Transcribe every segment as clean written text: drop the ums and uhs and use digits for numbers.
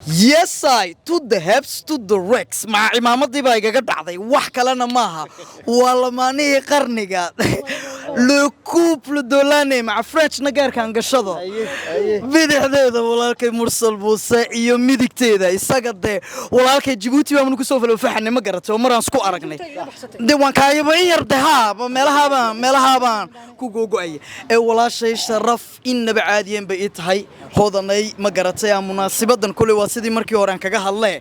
Yes, I to the hips to the Rex. مع عمامتي بقى قاعد عضي وح كلنا معها والله ماني قرنقة لو كوبل دولاني مع فرنش نجار كان قشطه بدي حديده والله مرسل بوسة يوم ميدك تيدا يسقط ده والله جيبوتي ومن كسوف لو فحني ما قرأت ومرة سكو أرقني ده وان كاي بير دها ملهابان كوكو أي والله شيء شرف إن بعادين بقيت هاي هذا ناي ما قرأت يا مناسبة كل واسدي مركي وران كجاه الله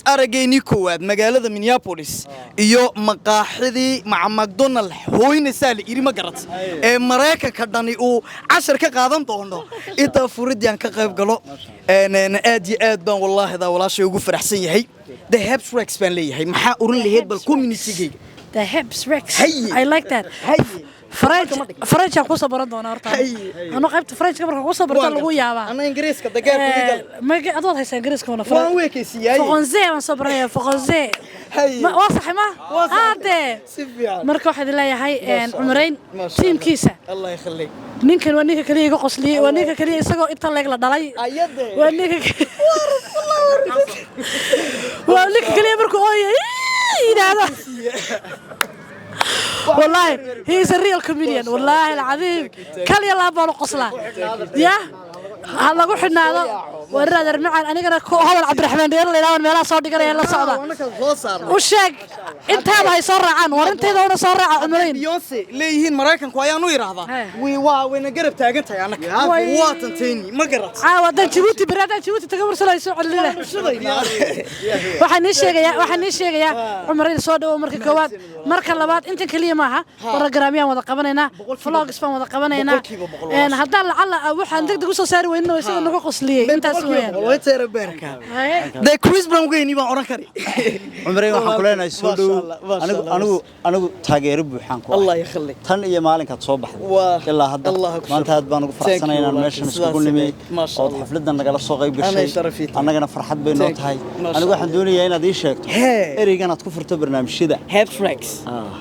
أرجعني كواد مقالة مينيابوليس يو مقاحدي مع ماكدونالد هو نسالي إيري ما قرأت مراكا كداني أو 10 كقادم طهنو إنت فريد يعني كقرب قلو أنا أدي بان والله هذا والله شيء يقول فرحسين هي the hips rex بان لي هي محا أورن لي هيد بالكوميونيتي the hips rex I like that فرنش أقول صبرت دونا أرتا أنا قابت فرنش كبر أقول صبرت لغو يابا أنا إنجليز كده جاب ما أدوات هيس إنجليز كونا وان ويكسي هاي فغنزي ما صبرني فغنزي واضح ما هذا مركو واحد لا يحي عمرين تيم كيسة الله يخليك ninkan waa ninka kaliya iga qosliye waa ninka kaliya isagoo inta leeg la dhalay waa ninka kaliya markuu ooyay yiraahdo والله he is a real comedian والله العظيم كلي الله بانو قصلا يا هلا قو حناado warada macaan anigana ko hadal Cabdiraxmaan dheer leeyahay meelaha soo dhiganaya la socda u sheeg intaaba ay soo raacaan warinteeda oo soo raaca umaleyn Beyonce leeyihiin Mareykanku ayaan u yiraahdaa wayna garab taagan tahay anaka waa tanteeni ma garat wadan Djibouti barada Djibouti taga warsalayso cilile waxaan sheegayaa umaleyn soo dhaw marka koowaad marka labaad inta kaliya maaha barnaamijyada wada qabanayna vlogs baan wada qabanayna haddaan la waxaan degdeg u soo saari weyno isaga nagu qosliyay intaas والله ترى بركة ده كريس براون جاي نبى أوران كاري عمري waxaan ku leenahay soo dhow anigu taageero buuxaan ku الله يخليك tan iyo maalinka soo baxday ilaa hadda maanta aad baan ugu faraxsanahay inaan meeshan isku nimay oo xafladan nagala soo qayb gashay annagana farxad bay noo tahay anigu waxaan doonayaa inaad ii sheegto ereygan aad ku furto barnaamijyada Headflex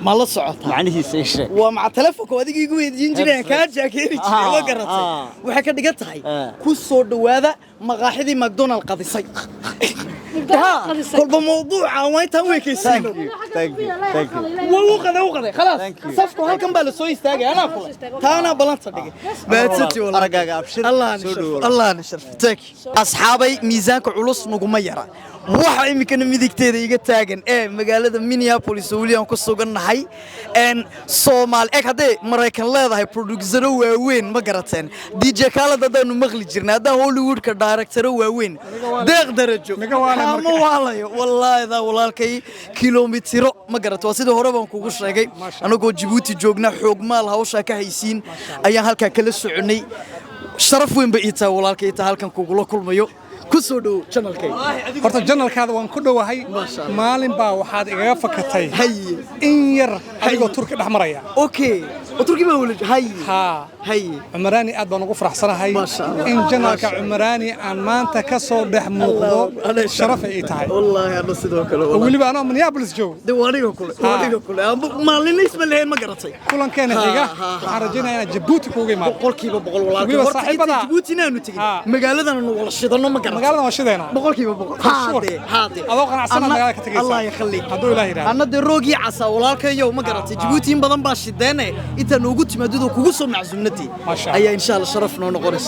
ma la socota macnihiisa ii sheeg waa maca telefoonka adiga igu weydiin jireen ka jaakeeri jiray ma garatay waxa ka dhigan tahay ku soo dhawaada مقاحدي ماكدونالد قضيسي كل موضوع وين تسوي كيسين وقضي خلاص صفكم هلكم بالسوي يستاجي انا اقول انا بلانت صدقي باتتي والله ارجع ابشر الله نشرف تاكي اصحابي ميزانك علوس نغما يرا waxa imikana midigteeda iga taagan magaalada Minneapolis oo waliyan ku sugannahay Soomaal hadee Mareykan leedahay producer waaweyn ma garateen DJ Khaled hadaan maqli jirnaa hadaan Hollywood ka director waaweyn deeq darajo ma waalayo wallahi da walaalkay kilomitiro ma garato waa sidoo hore baan kugu sheegay anagoo Djibouti joogna xoog maal hawsha ka haysiin ayaan halka kala soconay sharaf weyn ba ita walaalkay ita halkan kugu la kulmayo kusoo dhow channelkay horta channelkaada waan ku dhowahay maalin baa waxaad igaga fakatay in yar adigoo turki dhex maraya okay turki baa wali hay Umaraani aad baan ugu faraxsanahay in channelka Umaraani aan maanta ka soo dhex muuqdo sharaf ay tahay wallahi ana sidoo kale waliba ana Minneapolis joog diwaaniga kule maalin isma leeyahay ma garatay kulankeena xiga waxaan rajaynayaa Djibouti kuuga imaado boqolkiiba boqol walaalkay horta Djibouti naanu tagin magaaladan anu wala shidano ma garatay magaalada waa shideena boqolkiiba boqol haade adoo qanacsan magaalada ka tagaysa Allah yakhliik haduu ilaahay yiraahdo anna de roogi casa walaalkayo ma garatay Djibouti in badan baa shideene inta noogu timaadado kugu soo macsuumnati ayaa insha Allah sharaf noo noqonays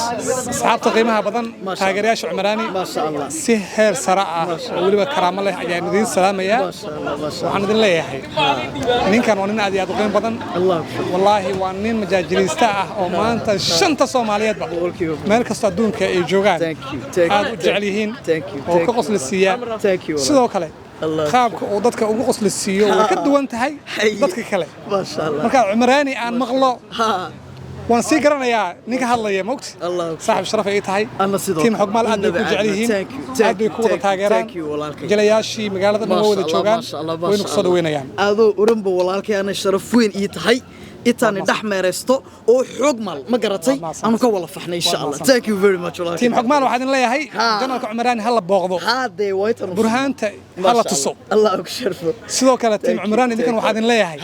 asxaabta qiimaha badan taageerayaasha Umaraani ma sha Allah si heer sare ah waliba karaamo leh ayaan idin salaamaya waxaan idin leeyahay ninkan waa nin aad iyo aad u qiimo badan wallahi waa nin majaajiliista ah oo maanta shanta Soomaaliyeed ba meel kasta adduunka ay joogaan aad u jecel yihiin oo ka qoslisiya sidoo kale qaabka oo dadka ugu qoslisiyo way ka duwan tahay dadka kale ma sha Allah marka Umaraani aan maqlo waan sii garanayaa ninka hadlaya moogti saaxib sharaf ay tahay tiim xogmaal aad bay ku jecel yihiin aad bay ku wada taageeraan jalayaashii magaalada dhan wada joogaan wayna ku soo dhaweynayaan adoo uranba walaalkay ana sharaf weyn ii tahay intaan dhex meereysto oo xoog mal ma garatay aanu ka wala faxnay insha Allah thank you very much tiim xogmaal waxaan idin leeyahay janaalka cumaraani hala booqdo haadee waytan burhaanta hala tuso Allah ugu sharfo sidoo kale tiim cumaraani idinkan waxaan idin leeyahay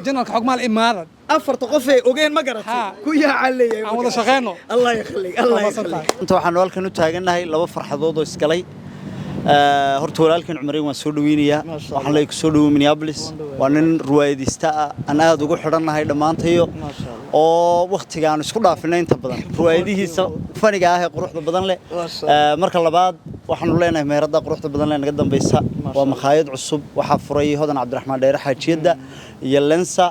janaalka xogmaal imaada afarta qof ee ogeen ma garatay ku yaacaleeyay aan wada shaqeeyno Allah yakhliik Allah yakhliik inta waxaan halkan u taaganahay laba farxadood oo isgalay horta walaalkan Cumar waan soo dhaweynayaa waxaan leeyahay soo dhawo Minneapolis waa nin ruwaayadista aan aad ugu xidhanahay dhamaantayo oo waqtigaan isku dhaafinay inta badan ruwaayadihiisa faniga ah ee quruxda badan leh marka labaad waxaan u leenahay meherada quruxda badan leh naga dambaysa waa makhaayad cusub waxa furay Hodan Cabdiraxmaan Dheere Xaajiyada iyo Lensa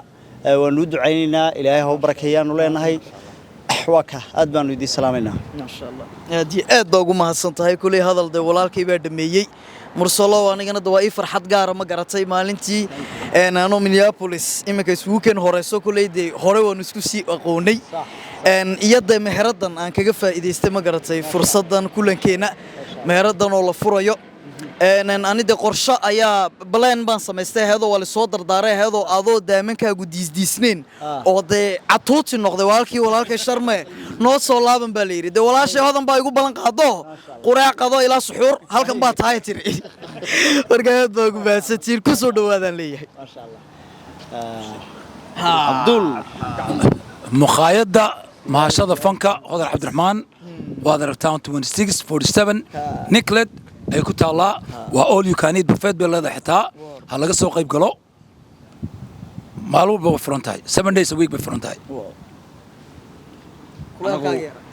waan u ducaynaynaa Ilaahay ha u barakeeyaan u leenahay وكا أدبان ودي سلامنا ما شاء الله هذه أدبا ما هالسنتهاي كلي هذا الدولار كيبر دميي مرسلا وأنا جنا دواء فرحة جارة ما قرأتي مالنتي أنا مينيابوليس إما كيسوكن هورسو كلي دي هوري ونسكسي أقوني أن يد مهردن أن كجفا إذا استمع قرأتي فرصة كلن كينا مهردن ولا فريا أنا دي قرشة أيا بلان بان سمسته هذا ولا صدر داره هذا أذو دائما كأجو ديسنين أو ده عطوت النقد والكي والكي شرمه نص الله بنبليري ده ولا شيء هذا بيجو بلان قضاء قراء قضاء إلى سحور هل كان بات هاي تري ورجعت بقول بس تير كسر هذا ليه ما شاء الله عبدول مخايدة مع شذا فنكا هذا عبد الرحمن وهذا تاون 2647 نيكلت ay ku taala waa all you can eat buffet beelada xitaa ha laga soo qayb galo maalmo ba furan tahay 7 days a week ba furan tahay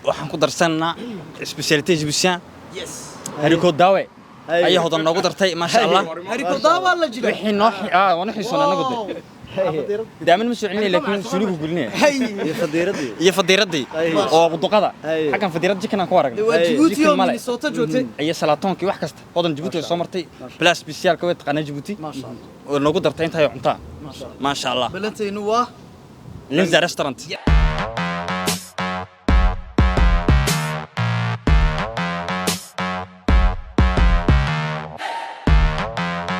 waxaan ku darsanaa specialty Egyptian hariko daawe ay hodan noogu dartay ma sha Allah hariko daawe la jiro wixii noo wana xiisona nagu day دائما مسوعني لكن سلوك قلنا هي فديردي او بدقده حقا فديردي كنا كوارق جيبوتي من صوت جوتي اي سلاتونكي wax kasta wadan Djibouti soo martay plus special ka way taqana Djibouti ma sha Allah oo nagu dartay inta ay cunta ma sha Allah balantaynu waa Linza restaurant